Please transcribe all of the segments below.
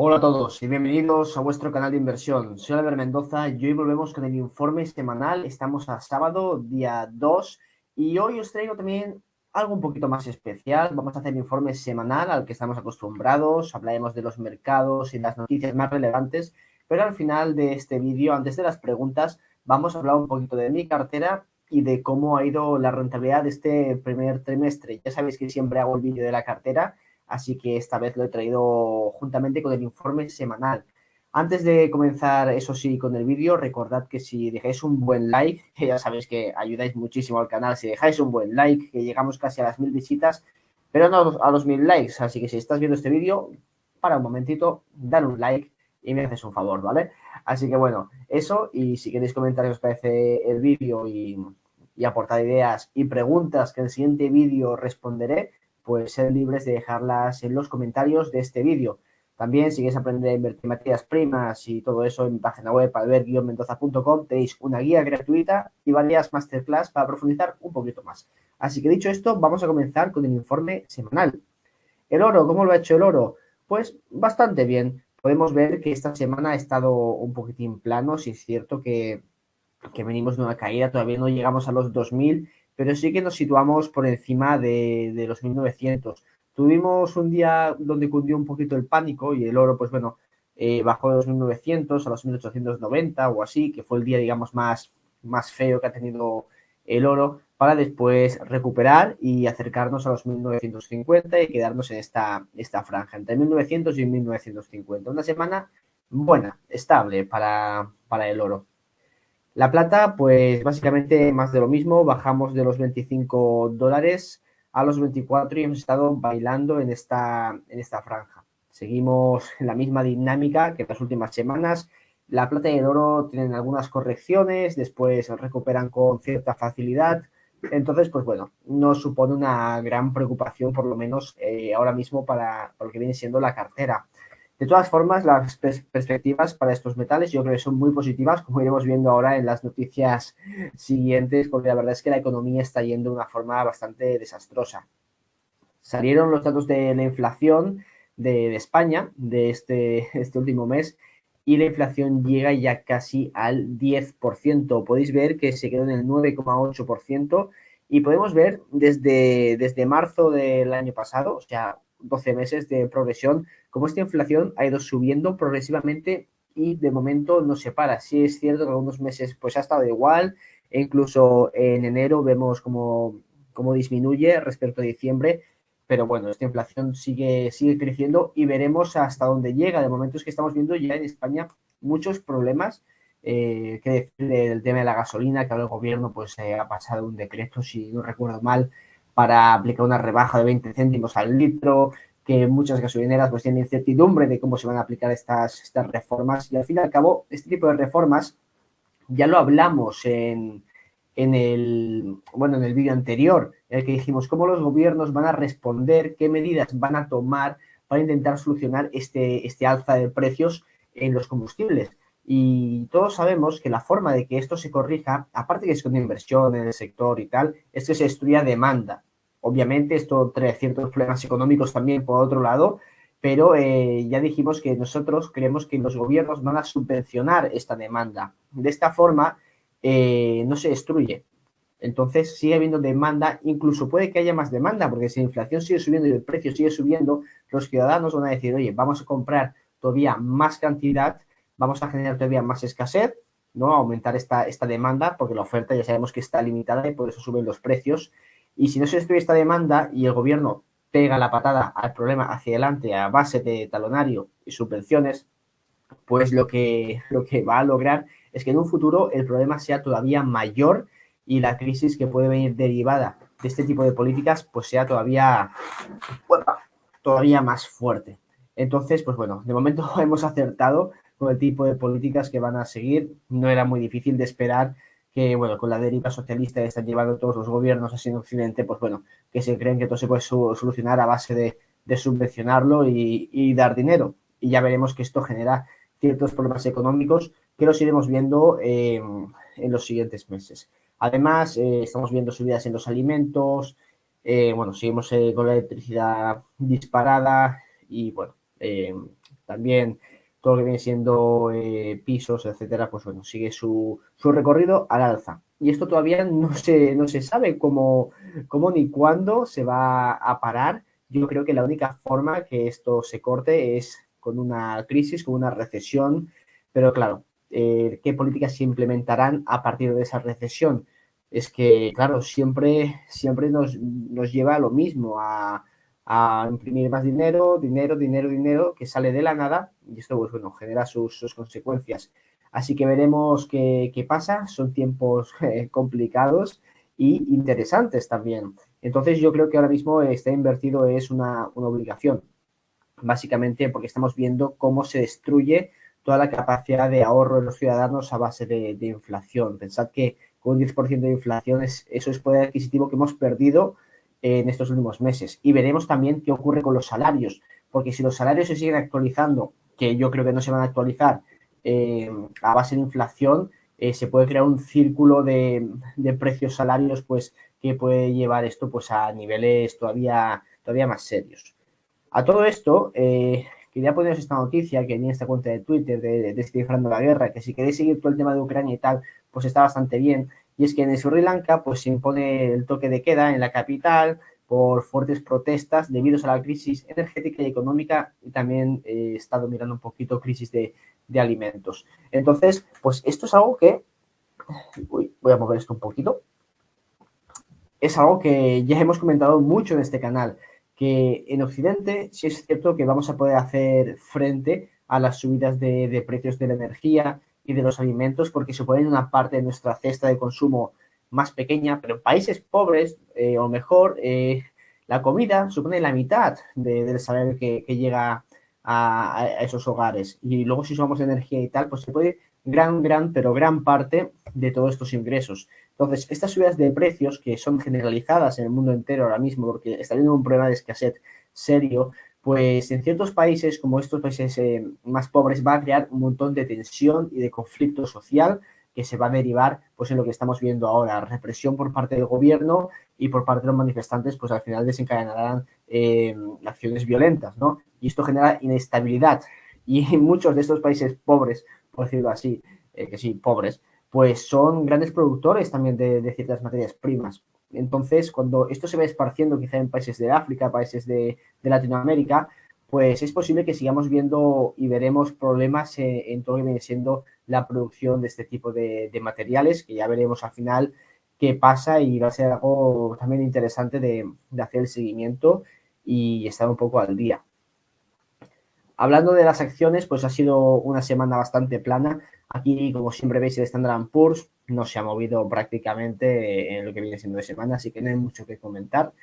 Hola a todos y bienvenidos a vuestro canal de inversión. Soy Albert Mendoza y hoy volvemos con el informe semanal. Estamos a sábado, día 2, y hoy os traigo también algo un poquito más especial. Vamos a hacer el informe semanal al que estamos acostumbrados. Hablaremos de los mercados y las noticias más relevantes, pero al final de este vídeo, antes de las preguntas, vamos a hablar un poquito de mi cartera y de cómo ha ido la rentabilidad de este primer trimestre. Ya sabéis que siempre hago el vídeo de la cartera, así que esta vez lo he traído juntamente con el informe semanal. Antes de comenzar, eso sí, con el vídeo, recordad que si dejáis un buen like, que ya sabéis que ayudáis muchísimo al canal, si dejáis un buen like, que llegamos casi a las 1000 visitas, pero no a los 1000 likes, así que si estás viendo este vídeo, para un momentito, dale un like y me haces un favor, ¿vale? Así que bueno, eso, y si queréis comentar qué os parece el vídeo y aportar ideas y preguntas que en el siguiente vídeo responderé, pues ser libres de dejarlas en los comentarios de este vídeo. También, si queréis aprender a invertir en materias primas y todo eso, en mi página web, albert-mendoza.com, tenéis una guía gratuita y varias masterclass para profundizar un poquito más. Así que dicho esto, vamos a comenzar con el informe semanal. El oro, ¿cómo lo ha hecho el oro? Pues bastante bien. Podemos ver que esta semana ha estado un poquitín plano, si es cierto que venimos de una caída, todavía no llegamos a los 2000, pero sí que nos situamos por encima de los 1900. Tuvimos un día donde cundió un poquito el pánico y el oro, pues bueno, bajó de los 1900 a los 1890 o así, que fue el día, digamos, más feo que ha tenido el oro, para después recuperar y acercarnos a los 1950 y quedarnos en esta franja, entre 1900 y 1950. Una semana buena, estable para el oro. La plata, pues básicamente más de lo mismo, bajamos de los $25 a los 24 y hemos estado bailando en esta franja. Seguimos en la misma dinámica que las últimas semanas. La plata y el oro tienen algunas correcciones, después se recuperan con cierta facilidad. Entonces, pues bueno, no supone una gran preocupación, por lo menos ahora mismo, para lo que viene siendo la cartera. De todas formas, las perspectivas para estos metales yo creo que son muy positivas, como iremos viendo ahora en las noticias siguientes, porque la verdad es que la economía está yendo de una forma bastante desastrosa. Salieron los datos de la inflación de España de este último mes y la inflación llega ya casi al 10%. Podéis ver que se quedó en el 9,8% y podemos ver desde marzo del año pasado, o sea, 12 meses de progresión, cómo esta inflación ha ido subiendo progresivamente y de momento no se para. Sí es cierto que algunos meses pues ha estado igual, e incluso en enero vemos cómo disminuye respecto a diciembre, pero bueno, esta inflación sigue creciendo y veremos hasta dónde llega. De momento es que estamos viendo ya en España muchos problemas, que decir del tema de la gasolina, que ahora el gobierno pues ha pasado un decreto, si no recuerdo mal, para aplicar una rebaja de 20 céntimos al litro, que muchas gasolineras pues tienen incertidumbre de cómo se van a aplicar estas reformas, y al fin y al cabo este tipo de reformas ya lo hablamos en el vídeo anterior, en el que dijimos cómo los gobiernos van a responder, qué medidas van a tomar para intentar solucionar este alza de precios en los combustibles. Y todos sabemos que la forma de que esto se corrija, aparte que es con inversión en el sector y tal, es que se destruya demanda. Obviamente esto trae ciertos problemas económicos también por otro lado, pero ya dijimos que nosotros creemos que los gobiernos van a subvencionar esta demanda. De esta forma, no se destruye. Entonces sigue habiendo demanda, incluso puede que haya más demanda, porque si la inflación sigue subiendo y el precio sigue subiendo, los ciudadanos van a decir, oye, vamos a comprar todavía más cantidad, vamos a generar todavía más escasez, ¿no? Aumentar esta demanda, porque la oferta ya sabemos que está limitada y por eso suben los precios. Y si no se destruye esta demanda y el gobierno pega la patada al problema hacia adelante a base de talonario y subvenciones, pues lo que va a lograr es que en un futuro el problema sea todavía mayor y la crisis que puede venir derivada de este tipo de políticas pues sea todavía más fuerte. Entonces, pues bueno, de momento hemos acertado con el tipo de políticas que van a seguir. No era muy difícil de esperar que, bueno, con la deriva socialista que están llevando todos los gobiernos así en Occidente, pues bueno, que se creen que todo se puede solucionar a base de subvencionarlo y dar dinero. Y ya veremos que esto genera ciertos problemas económicos que los iremos viendo en los siguientes meses. Además, estamos viendo subidas en los alimentos, bueno, seguimos con la electricidad disparada y, bueno, también todo lo que viene siendo pisos, etcétera, pues bueno, sigue su recorrido al alza. Y esto todavía no se sabe cómo ni cuándo se va a parar. Yo creo que la única forma que esto se corte es con una crisis, con una recesión, pero claro, ¿qué políticas se implementarán a partir de esa recesión? Es que, claro, siempre nos lleva a lo mismo, a imprimir más dinero, dinero, dinero, dinero, que sale de la nada y esto, pues bueno, genera sus consecuencias. Así que veremos qué pasa. Son tiempos complicados y interesantes también. Entonces yo creo que ahora mismo está invertido es una obligación, básicamente porque estamos viendo cómo se destruye toda la capacidad de ahorro de los ciudadanos a base de inflación. Pensad que con un 10% de inflación eso es poder adquisitivo que hemos perdido en estos últimos meses. Y veremos también qué ocurre con los salarios, porque si los salarios se siguen actualizando, que yo creo que no se van a actualizar a base de inflación, se puede crear un círculo de precios salarios pues, que puede llevar esto pues, a niveles todavía más serios. A todo esto, quería poneros esta noticia que viene en esta cuenta de Twitter de Descifrando la Guerra, que si queréis seguir todo el tema de Ucrania y tal, pues está bastante bien. Y es que en Sri Lanka pues se impone el toque de queda en la capital por fuertes protestas debido a la crisis energética y económica y también he estado mirando un poquito crisis de alimentos. Entonces, pues esto es algo que... Uy, voy a mover esto un poquito. Es algo que ya hemos comentado mucho en este canal, que en Occidente sí es cierto que vamos a poder hacer frente a las subidas de precios de la energía y de los alimentos porque suponen una parte de nuestra cesta de consumo más pequeña, pero en países pobres o mejor, la comida supone la mitad del salario que llega a esos hogares. Y luego si sumamos energía y tal, pues se puede pero gran parte de todos estos ingresos. Entonces, estas subidas de precios que son generalizadas en el mundo entero ahora mismo, porque está habiendo un problema de escasez serio, pues en ciertos países, como estos países más pobres, va a crear un montón de tensión y de conflicto social que se va a derivar pues en lo que estamos viendo ahora, represión por parte del gobierno y por parte de los manifestantes, pues al final desencadenarán acciones violentas, ¿no? Y esto genera inestabilidad. Y muchos de estos países pobres, por decirlo así, que sí, pobres, pues son grandes productores también de ciertas materias primas. Entonces, cuando esto se va esparciendo quizá en países de África, países de Latinoamérica, pues es posible que sigamos viendo y veremos problemas en todo lo que viene siendo la producción de este tipo de materiales, que ya veremos al final qué pasa y va a ser algo también interesante de hacer el seguimiento y estar un poco al día. Hablando de las acciones, pues ha sido una semana bastante plana. Aquí, como siempre veis, el Standard Poor's no se ha movido prácticamente en lo que viene siendo de semana, así que no hay mucho que comentar.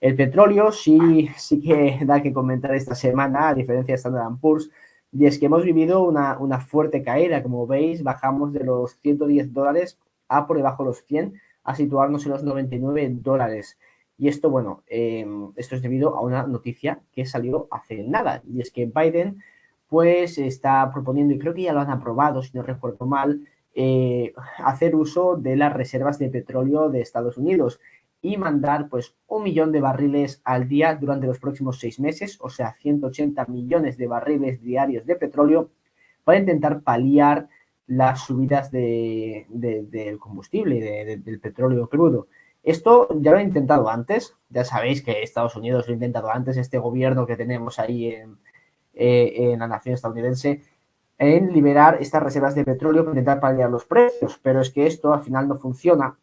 El petróleo sí que da que comentar esta semana, a diferencia de Standard Poor's, y es que hemos vivido una fuerte caída. Como veis, bajamos de los $110 a por debajo de los 100, a situarnos en los $99. Y esto, bueno, esto es debido a una noticia que salió hace nada, y es que Biden pues está proponiendo, y creo que ya lo han aprobado, si no recuerdo mal, hacer uso de las reservas de petróleo de Estados Unidos y mandar pues 1 millón de barriles al día durante los próximos 6 meses, o sea, 180 millones de barriles diarios de petróleo para intentar paliar las subidas del combustible, del petróleo crudo. Esto ya lo he intentado antes, ya sabéis que Estados Unidos lo ha intentado antes, este gobierno que tenemos ahí en la nación estadounidense, en liberar estas reservas de petróleo para intentar paliar los precios, pero es que esto al final no funciona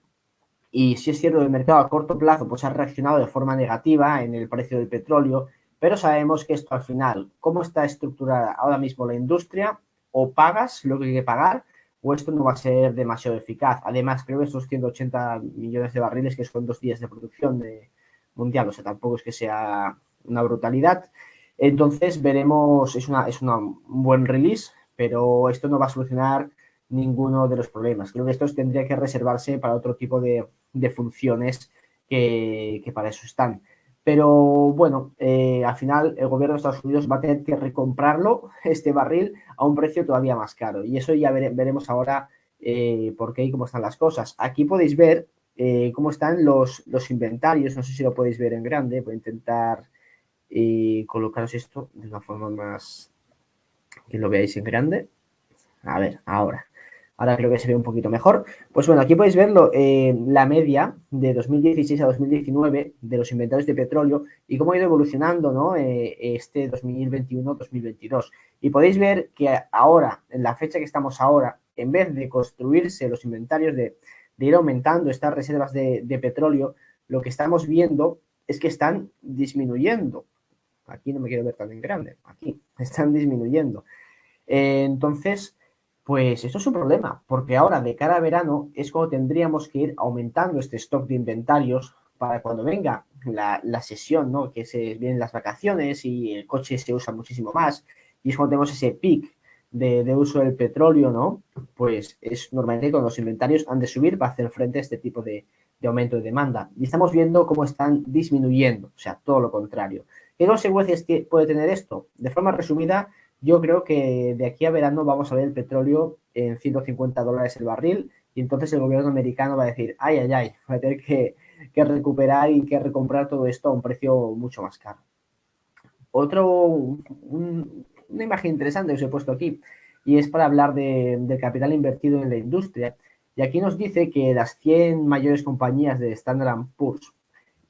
y si es cierto que el mercado a corto plazo pues ha reaccionado de forma negativa en el precio del petróleo, pero sabemos que esto al final, cómo está estructurada ahora mismo la industria, o pagas lo que hay que pagar o esto no va a ser demasiado eficaz. Además, creo que estos 180 millones de barriles, que son 2 días de producción mundial, o sea, tampoco es que sea una brutalidad. Entonces, veremos, un buen release, pero esto no va a solucionar ninguno de los problemas. Creo que estos tendría que reservarse para otro tipo de funciones que para eso están. Pero bueno, al final el gobierno de Estados Unidos va a tener que recomprarlo, este barril, a un precio todavía más caro. Y eso ya veremos ahora por qué y cómo están las cosas. Aquí podéis ver cómo están los inventarios. No sé si lo podéis ver en grande. Voy a intentar colocaros esto de una forma más... que lo veáis en grande. A ver, ahora creo que se ve un poquito mejor. Pues bueno, aquí podéis verlo, la media de 2016 a 2019 de los inventarios de petróleo y cómo ha ido evolucionando, ¿no? Este 2021-2022. Y podéis ver que ahora, en la fecha que estamos ahora, en vez de construirse los inventarios, de ir aumentando estas reservas de petróleo, lo que estamos viendo es que están disminuyendo. Aquí no me quiero ver tan en grande, aquí están disminuyendo. Entonces, pues esto es un problema, porque ahora de cara a verano es cuando tendríamos que ir aumentando este stock de inventarios para cuando venga la sesión, ¿no? Que se vienen las vacaciones y el coche se usa muchísimo más, y es cuando tenemos ese pic de uso del petróleo, ¿no? Pues es normalmente cuando los inventarios han de subir para hacer frente a este tipo de aumento de demanda. Y estamos viendo cómo están disminuyendo, o sea, todo lo contrario. ¿Qué consecuencias puede tener esto? De forma resumida, yo creo que de aquí a verano vamos a ver el petróleo en $150 el barril y entonces el gobierno americano va a decir, ay, ay, ay, va a tener que recuperar y que recomprar todo esto a un precio mucho más caro. Una imagen interesante que os he puesto aquí y es para hablar del capital invertido en la industria. Y aquí nos dice que las 100 mayores compañías de Standard Poor's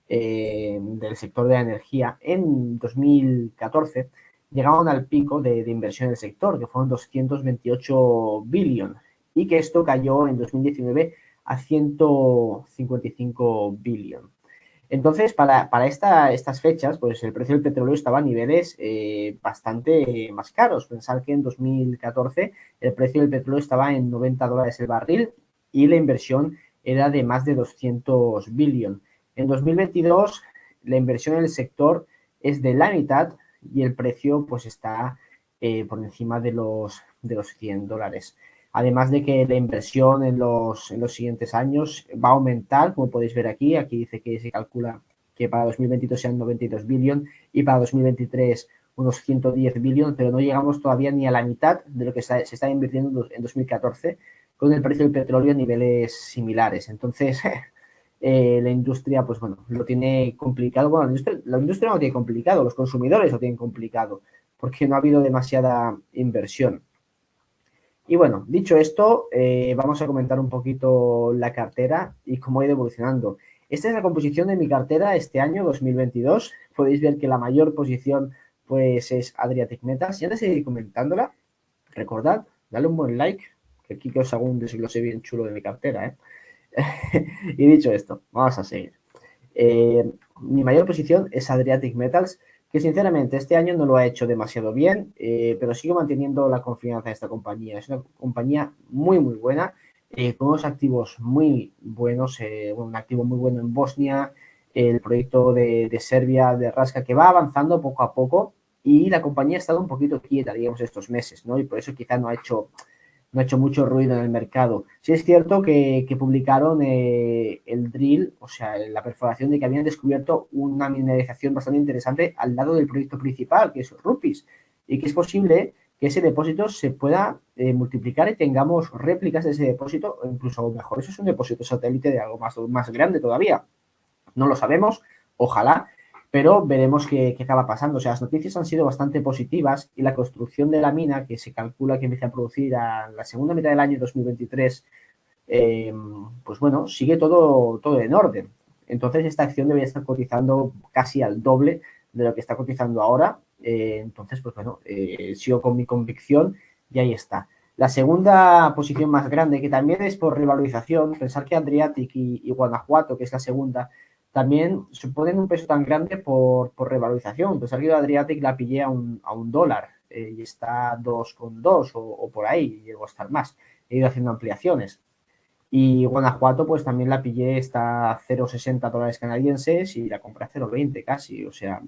del sector de la energía en 2014 llegaron al pico de inversión en el sector, que fueron 228 billion, y que esto cayó en 2019 a 155 billion. Entonces, para estas fechas, pues el precio del petróleo estaba a niveles bastante más caros. Pensar que en 2014 el precio del petróleo estaba en $90 el barril y la inversión era de más de 200 billion. En 2022 la inversión en el sector es de la mitad y el precio pues está por encima de los $100. Además de que la inversión en los siguientes años va a aumentar, como podéis ver aquí. Aquí dice que se calcula que para 2022 sean 92 billion y para 2023 unos 110 billion, pero no llegamos todavía ni a la mitad de lo que se está invirtiendo en 2014 con el precio del petróleo a niveles similares. Entonces, la industria, pues bueno, lo tiene complicado. Bueno, la industria no lo tiene complicado, los consumidores lo tienen complicado, porque no ha habido demasiada inversión. Y bueno, dicho esto, vamos a comentar un poquito la cartera y cómo ha ido evolucionando. Esta es la composición de mi cartera este año 2022. Podéis ver que la mayor posición pues es Adriatic Metals. Y antes de seguir comentándola, recordad, dale un buen like, que aquí que os hago un desglose bien chulo de mi cartera, ¿eh? Y dicho esto, vamos a seguir. Mi mayor posición es Adriatic Metals, que sinceramente este año no lo ha hecho demasiado bien, pero sigo manteniendo la confianza en esta compañía. Es una compañía muy, muy buena, con unos activos muy buenos, un activo muy bueno en Bosnia, el proyecto de Serbia, de Raska, que va avanzando poco a poco y la compañía ha estado un poquito quieta, digamos, estos meses, ¿no? Y por eso quizá no ha hecho mucho ruido en el mercado. Sí es cierto que publicaron el drill, o sea, la perforación de que habían descubierto una mineralización bastante interesante al lado del proyecto principal, que es Rupis, y que es posible que ese depósito se pueda multiplicar y tengamos réplicas de ese depósito, o incluso mejor, eso es un depósito satélite de algo más grande todavía. No lo sabemos, ojalá, pero veremos qué acaba pasando. O sea, las noticias han sido bastante positivas y la construcción de la mina, que se calcula que empieza a producir a la segunda mitad del año 2023, pues bueno, sigue todo en orden. Entonces, esta acción debería estar cotizando casi al doble de lo que está cotizando ahora. Entonces, pues bueno, sigo con mi convicción y ahí está. La segunda posición más grande, que también es por revalorización, pensar que Adriatic y Guanajuato, que es la segunda, también suponen un peso tan grande por revalorización. Pensar que yo Adriatic la pillé a un dólar y está 2,2 o por ahí, llegó a estar más. He ido haciendo ampliaciones. Y Guanajuato, pues también la pillé, está a $0,60 canadienses y la compré a 0,20 casi. O sea,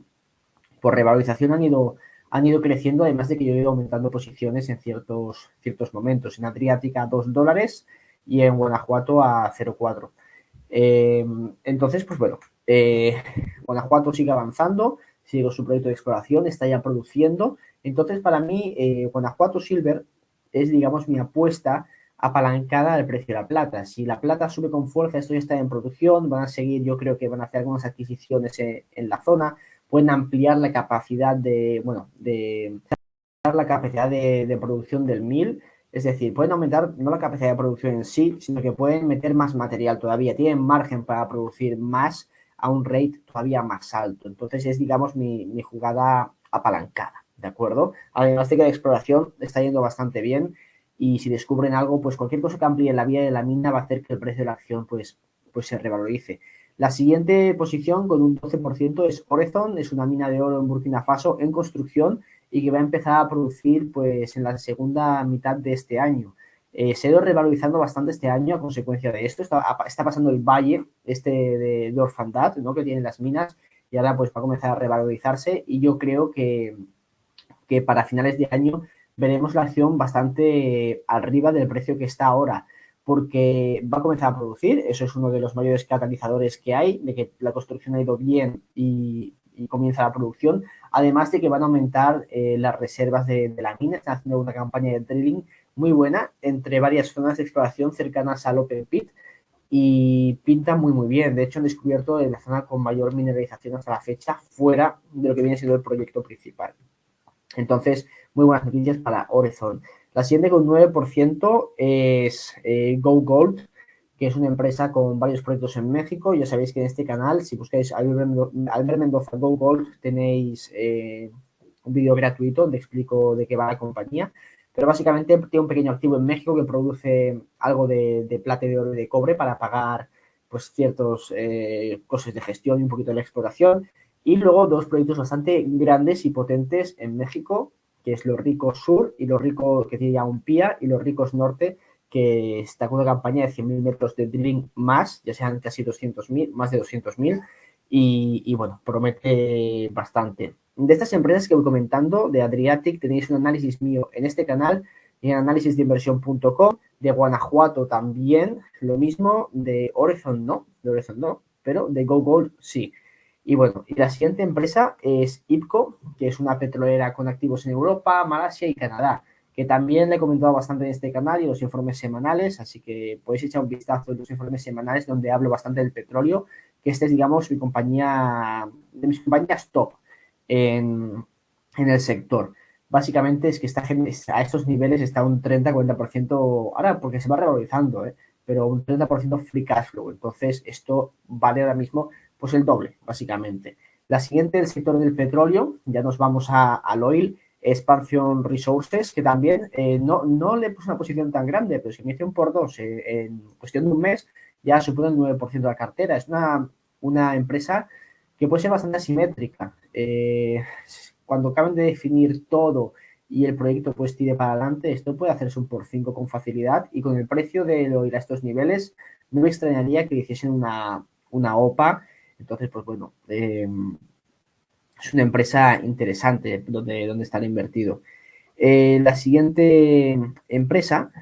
por revalorización han ido creciendo, además de que yo he ido aumentando posiciones en ciertos momentos. En Adriática a $2 y en Guanajuato a 0,4. Entonces, pues bueno, Guanajuato sigue avanzando, sigue su proyecto de exploración, está ya produciendo. Entonces, para mí, Guanajuato Silver es, digamos, mi apuesta apalancada al precio de la plata. Si la plata sube con fuerza, esto ya está en producción, van a seguir, yo creo que van a hacer algunas adquisiciones en la zona, pueden ampliar la capacidad de aumentar la capacidad de producción del mill. Es decir, pueden aumentar no la capacidad de producción en sí, sino que pueden meter más material todavía. Tienen margen para producir más a un rate todavía más alto. Entonces es, digamos, mi jugada apalancada, ¿de acuerdo? Además de que la exploración está yendo bastante bien y si descubren algo, pues cualquier cosa que amplíe la vía de la mina va a hacer que el precio de la acción pues se revalorice. La siguiente posición con un 12% es Orezon, es una mina de oro en Burkina Faso en construcción y que va a empezar a producir pues en la segunda mitad de este año. Se ha ido revalorizando bastante este año a consecuencia de esto. Está pasando el valle de orfandad, ¿no?, que tienen las minas y ahora pues va a comenzar a revalorizarse y yo creo que para finales de año veremos la acción bastante arriba del precio que está ahora, porque va a comenzar a producir, eso es uno de los mayores catalizadores que hay, de que la construcción ha ido bien y comienza la producción, además de que van a aumentar las reservas de la mina, están haciendo una campaña de drilling muy buena entre varias zonas de exploración cercanas al Open Pit y pinta muy bien. De hecho, han descubierto la zona con mayor mineralización hasta la fecha fuera de lo que viene siendo el proyecto principal. Entonces, muy buenas noticias para Orezon. La siguiente con 9% es Go Gold, que es una empresa con varios proyectos en México. Ya sabéis que en este canal, si buscáis Albert Mendoza Go Gold, tenéis un vídeo gratuito donde explico de qué va la compañía. Pero básicamente tiene un pequeño activo en México que produce algo de plata, de oro y de cobre para pagar pues ciertos costes de gestión y un poquito de la exploración. Y luego dos proyectos bastante grandes y potentes en México, que es Los Ricos Sur y Los Ricos, que tiene ya un PIA, y Los Ricos Norte, que está con una campaña de 100.000 metros de drilling más, ya sean casi 200.000, más de 200.000, y bueno, promete bastante. De estas empresas que voy comentando, de Adriatic, tenéis un análisis mío en este canal y en análisisdeinversión.com, de Guanajuato también, lo mismo, de Orezon no, pero de Go Gold sí. Y bueno, y la siguiente empresa es IPCO, que es una petrolera con activos en Europa, Malasia y Canadá, que también le he comentado bastante en este canal y los informes semanales, así que podéis echar un vistazo en los informes semanales donde hablo bastante del petróleo, que este es, digamos, mi compañía, de mis compañías top en el sector. Básicamente es que está a estos niveles está un 30-40%, ahora porque se va revalorizando, pero un 30% free cash flow. Entonces, esto vale ahora mismo pues el doble, básicamente. La siguiente, el sector del petróleo, ya nos vamos al oil, Expansion Resources, que también no le puse una posición tan grande, pero si me hice un por dos en cuestión de un mes, ya supone el 9% de la cartera. Es una empresa que puede ser bastante asimétrica. Cuando acaben de definir todo y el proyecto pues tire para adelante, esto puede hacerse un por 5 con facilidad y con el precio del oil a estos niveles, no me extrañaría que hiciesen una OPA. Entonces, pues bueno, es una empresa interesante donde estar invertido. La siguiente empresa,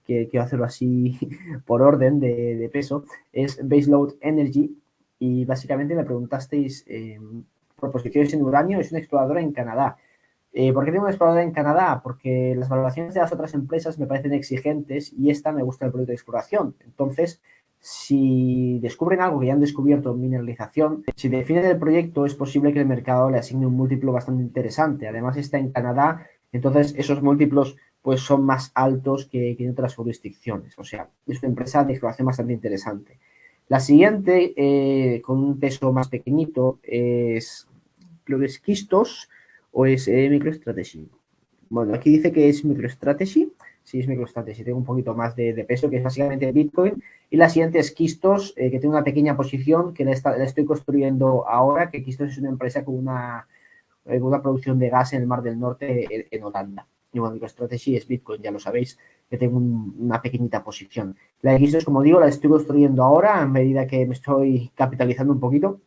que quiero hacerlo así por orden de peso, es Baseload Energy. Y básicamente me preguntasteis por posiciones en uranio, es una exploradora en Canadá. ¿Por qué tengo una exploradora en Canadá? Porque las valoraciones de las otras empresas me parecen exigentes y esta me gusta el proyecto de exploración. Entonces, si descubren algo que ya han descubierto en mineralización, si definen el proyecto, es posible que el mercado le asigne un múltiplo bastante interesante. Además, está en Canadá, entonces esos múltiplos pues son más altos que en otras jurisdicciones. O sea, es una empresa de exploración bastante interesante. La siguiente, con un peso más pequeñito, es, creo que es Quistos o es MicroStrategy. Bueno, aquí dice que es MicroStrategy. Sí, es MicroStrategy. Tengo un poquito más de peso, que es básicamente Bitcoin. Y la siguiente es Quistos, que tiene una pequeña posición que la estoy construyendo ahora, que Quistos es una empresa con una producción de gas en el Mar del Norte en Holanda. Y bueno, MicroStrategy es Bitcoin, ya lo sabéis, que tengo una pequeñita posición. La de Quistos, como digo, la estoy construyendo ahora a medida que me estoy capitalizando un poquito.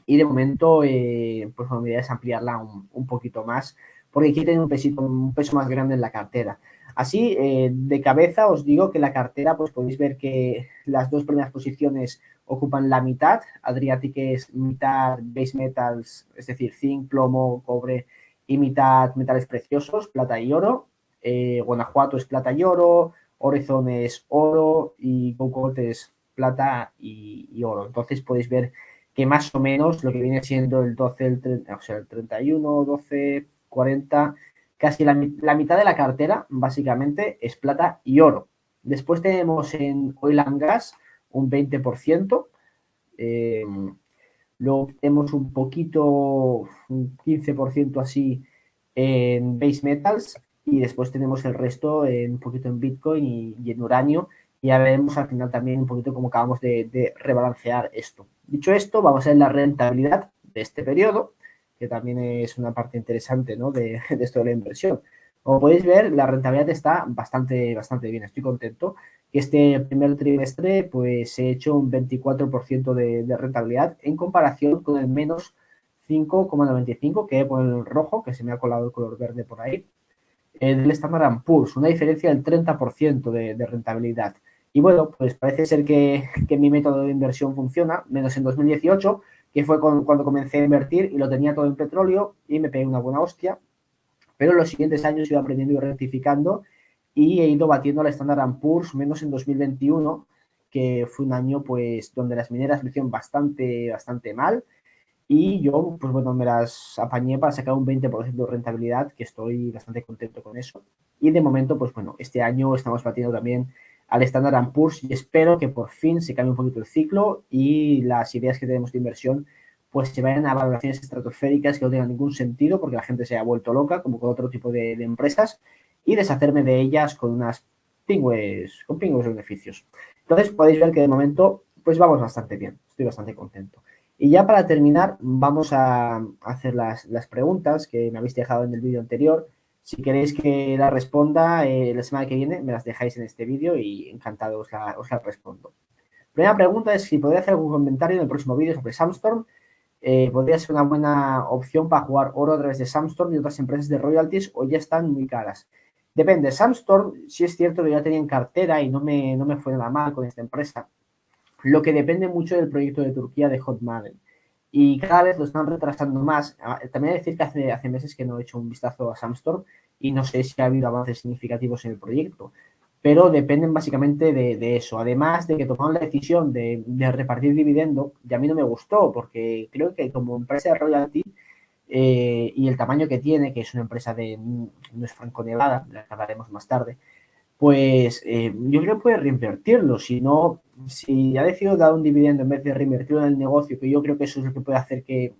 Y de momento, pues bueno, mi idea es ampliarla un poquito más, porque quiero tener un peso más grande en la cartera. Así, de cabeza os digo que la cartera, pues podéis ver que las dos primeras posiciones ocupan la mitad. Adriatic es mitad base metals, es decir, zinc, plomo, cobre, y mitad metales preciosos, plata y oro. Guanajuato es plata y oro, Orezon es oro y Gold es plata y oro. Entonces podéis ver que más o menos lo que viene siendo el 12, o sea, el 31, 12, 40, casi la mitad de la cartera, básicamente, es plata y oro. Después tenemos en Oil and Gas un 20%. Luego tenemos un poquito, un 15% así en Base Metals y después tenemos el resto un poquito en Bitcoin y en uranio. Y ya veremos al final también un poquito cómo acabamos de rebalancear esto. Dicho esto, vamos a ver la rentabilidad de este periodo, que también es una parte interesante, ¿no?, de esto de la inversión. Como podéis ver, la rentabilidad está bastante bien, estoy contento. Este primer trimestre pues he hecho un 24% de rentabilidad en comparación con el menos 5,95 que he por el rojo, que se me ha colado el color verde por ahí, del Standard & Poor's, una diferencia del 30% de rentabilidad. Y bueno, pues parece ser que mi método de inversión funciona, menos en 2018, que fue cuando comencé a invertir y lo tenía todo en petróleo y me pegué una buena hostia. Pero en los siguientes años he ido aprendiendo y rectificando y he ido batiendo al Standard & Poor's, menos en 2021, que fue un año pues donde las mineras lo hicieron bastante mal y yo pues bueno, me las apañé para sacar un 20% de rentabilidad, que estoy bastante contento con eso. Y de momento pues bueno, este año estamos batiendo también al Standard & Poor's y espero que por fin se cambie un poquito el ciclo y las ideas que tenemos de inversión pues se vayan a valoraciones estratosféricas que no tengan ningún sentido porque la gente se ha vuelto loca, como con otro tipo de empresas, y deshacerme de ellas con pingües beneficios. Entonces podéis ver que de momento pues vamos bastante bien, estoy bastante contento. Y ya para terminar vamos a hacer las preguntas que me habéis dejado en el vídeo anterior. Si queréis que las responda la semana que viene, me las dejáis en este vídeo y encantado os la respondo. Primera pregunta es si podría hacer algún comentario en el próximo vídeo sobre Sandstorm. Podría ser una buena opción para jugar oro a través de Sandstorm y otras empresas de royalties o ya están muy caras. Depende. Sandstorm, sí es cierto que ya tenía en cartera y no me fue nada mal con esta empresa. Lo que depende mucho del proyecto de Turquía de Hot Maden. Y cada vez lo están retrasando más. También hay que decir que hace meses que no he hecho un vistazo a Sandstorm y no sé si ha habido avances significativos en el proyecto. Pero dependen básicamente de eso. Además de que tomaron la decisión de repartir dividendo, y a mí no me gustó, porque creo que como empresa de royalty y el tamaño que tiene, que es una empresa no es Franco Nevada, de la que hablaremos más tarde, pues yo creo que puede reinvertirlo. Si ha decidido dar un dividendo en vez de reinvertirlo en el negocio, que yo creo que eso es lo que puede hacer que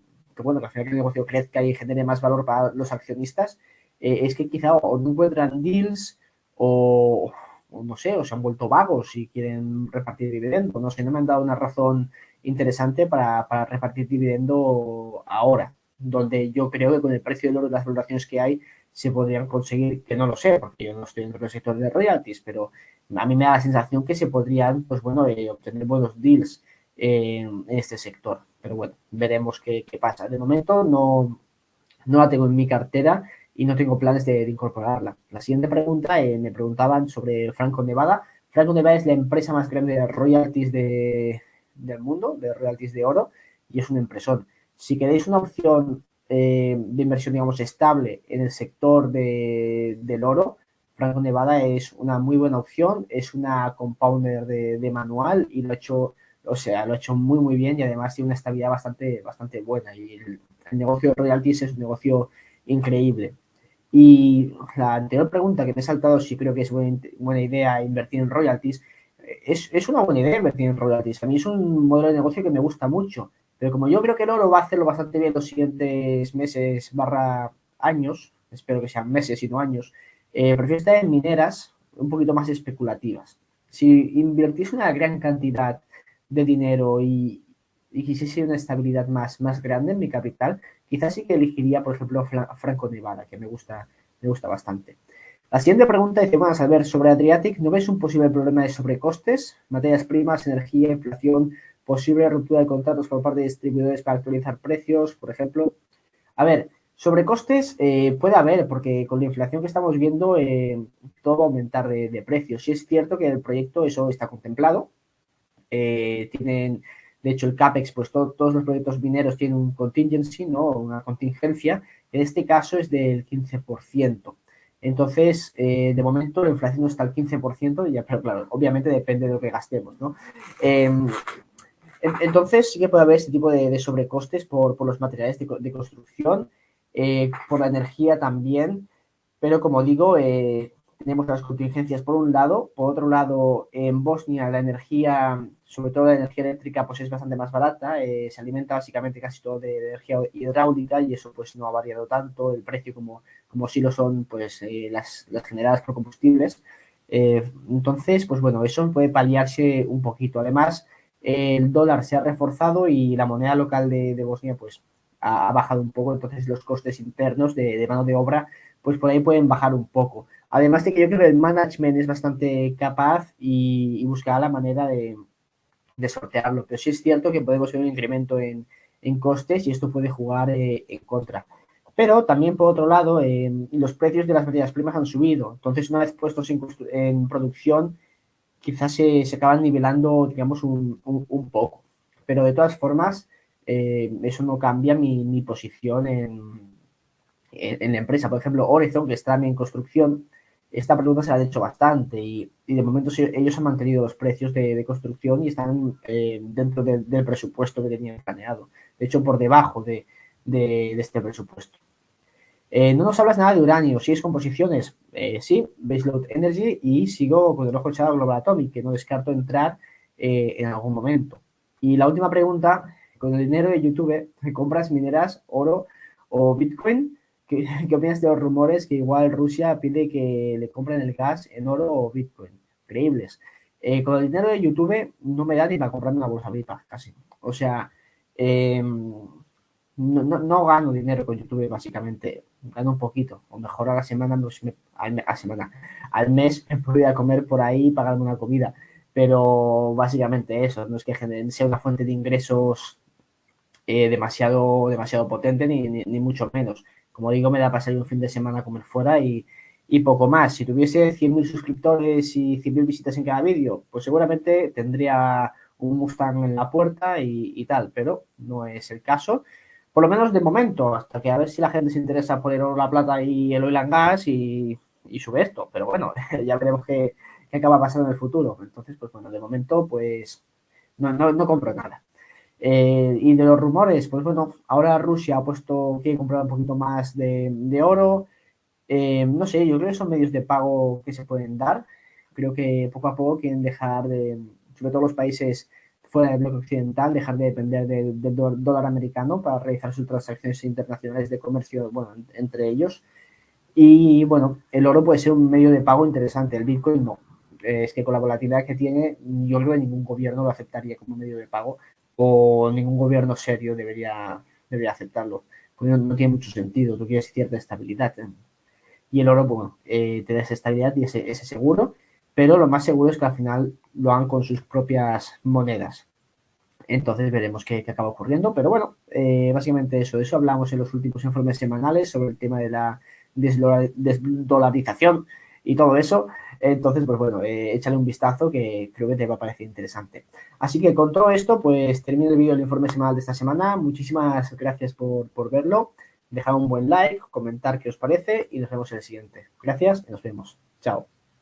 bueno, que al final el negocio crezca y genere más valor para los accionistas, es que quizá o no encuentran deals o no sé, o se han vuelto vagos y quieren repartir dividendo. No sé, no me han dado una razón interesante para repartir dividendo ahora, donde yo creo que con el precio del oro y las valoraciones que hay, se podrían conseguir, que no lo sé, porque yo no estoy dentro del sector de royalties, pero a mí me da la sensación que se podrían, pues bueno, obtener buenos deals en este sector. Pero bueno, veremos qué pasa. De momento no la tengo en mi cartera y no tengo planes de incorporarla. La siguiente pregunta, me preguntaban sobre Franco Nevada. Franco Nevada es la empresa más grande de royalties del mundo, de royalties de oro, y es un empresón. Si queréis una opción de inversión, digamos, estable en el sector del oro, Franco Nevada es una muy buena opción, es una compounder de manual y lo ha hecho muy bien y además tiene una estabilidad bastante buena y el negocio de royalties es un negocio increíble. Y la anterior pregunta que me he saltado, si creo que es buena idea invertir en royalties, es una buena idea invertir en royalties. A mí es un modelo de negocio que me gusta mucho, pero como yo creo que el oro va a hacerlo bastante bien los siguientes meses / años, espero que sean meses y no años, prefiero estar en mineras un poquito más especulativas. Si invertís una gran cantidad de dinero y quisiese una estabilidad más grande en mi capital, quizás sí que elegiría, por ejemplo, Franco Nevada, que me gusta bastante. La siguiente pregunta dice, bueno, a saber, sobre Adriatic, ¿no ves un posible problema de sobrecostes? Materias primas, energía, inflación, posible ruptura de contratos por parte de distribuidores para actualizar precios, por ejemplo. A ver, sobrecostes puede haber, porque con la inflación que estamos viendo, todo va a aumentar de precios. Sí es cierto que el proyecto eso está contemplado. Tienen, de hecho, el CAPEX, pues todos los proyectos mineros tienen un contingency, ¿no? Una contingencia. En este caso es del 15%. Entonces, de momento la inflación no está al 15%, pero claro, obviamente depende de lo que gastemos, ¿no? Entonces sí que puede haber este tipo de sobrecostes por los materiales de construcción, por la energía también. pero como digo, tenemos las contingencias por un lado. Por otro lado, en Bosnia la energía, sobre todo la energía eléctrica, pues es bastante más barata. Se alimenta básicamente casi todo de energía hidráulica y eso pues no ha variado tanto el precio como sí lo son pues las generadas por combustibles. Entonces, pues bueno, eso puede paliarse un poquito. Además, el dólar se ha reforzado y la moneda local de Bosnia pues ha bajado un poco, entonces los costes internos de mano de obra pues por ahí pueden bajar un poco. Además de que yo creo que el management es bastante capaz y buscará la manera de sortearlo, pero sí es cierto que podemos ver un incremento en costes y esto puede jugar en contra. Pero también, por otro lado, los precios de las materias primas han subido. Entonces, una vez puestos en producción, quizás se acaban nivelando, digamos, un poco. Pero de todas formas, eso no cambia mi posición en la empresa. Por ejemplo, Horizon, que está en construcción, esta pregunta se la han hecho bastante y de momento ellos han mantenido los precios de construcción y están dentro del presupuesto que tenían planeado. De hecho, por debajo de este presupuesto. No nos hablas nada de uranio, ¿sigues composiciones? Sí, Baseload Energy y sigo con el ojo echado a Global Atomic, que no descarto entrar en algún momento. Y la última pregunta, con el dinero de YouTube, ¿compras mineras, oro o Bitcoin? ¿Qué opinas de los rumores que igual Rusia pide que le compren el gas en oro o Bitcoin? Increíbles. Con el dinero de YouTube no me da ni para comprarme una bolsa viva, casi. O sea, no gano dinero con YouTube, básicamente. Gano un poquito. O mejor a la semana, al mes me podría comer por ahí y pagarme una comida. Pero básicamente eso, no es que sea una fuente de ingresos demasiado potente, ni mucho menos. Como digo, me da para salir un fin de semana a comer fuera y poco más. Si tuviese 100.000 suscriptores y 100.000 visitas en cada vídeo, pues seguramente tendría un Mustang en la puerta y tal, pero no es el caso. Por lo menos de momento, hasta que a ver si la gente se interesa por el oro, la plata y el oil and gas y sube esto. Pero bueno, ya veremos qué acaba pasando en el futuro. Entonces, pues bueno, de momento, pues no compro nada. Y de los rumores, pues bueno, ahora Rusia ha puesto, quiere comprar un poquito más de oro. No sé, yo creo que son medios de pago que se pueden dar. Creo que poco a poco quieren dejar sobre todo los países fuera del bloque occidental, dejar de depender del dólar americano para realizar sus transacciones internacionales de comercio, bueno, entre ellos. Y bueno, el oro puede ser un medio de pago interesante, el Bitcoin no. Es que con la volatilidad que tiene, yo creo que ningún gobierno lo aceptaría como medio de pago o ningún gobierno serio debería aceptarlo. Porque no tiene mucho sentido, tú quieres cierta estabilidad. Y el oro, bueno, te da esa estabilidad y ese seguro, pero lo más seguro es que al final lo hagan con sus propias monedas. Entonces veremos qué acaba ocurriendo. Pero bueno, básicamente eso hablamos en los últimos informes semanales sobre el tema de la desdolarización y todo eso. Entonces, pues bueno, échale un vistazo que creo que te va a parecer interesante. Así que con todo esto, pues termino el vídeo del informe semanal de esta semana. Muchísimas gracias por verlo. Dejad un buen like, comentar qué os parece y nos vemos en el siguiente. Gracias y nos vemos. Chao.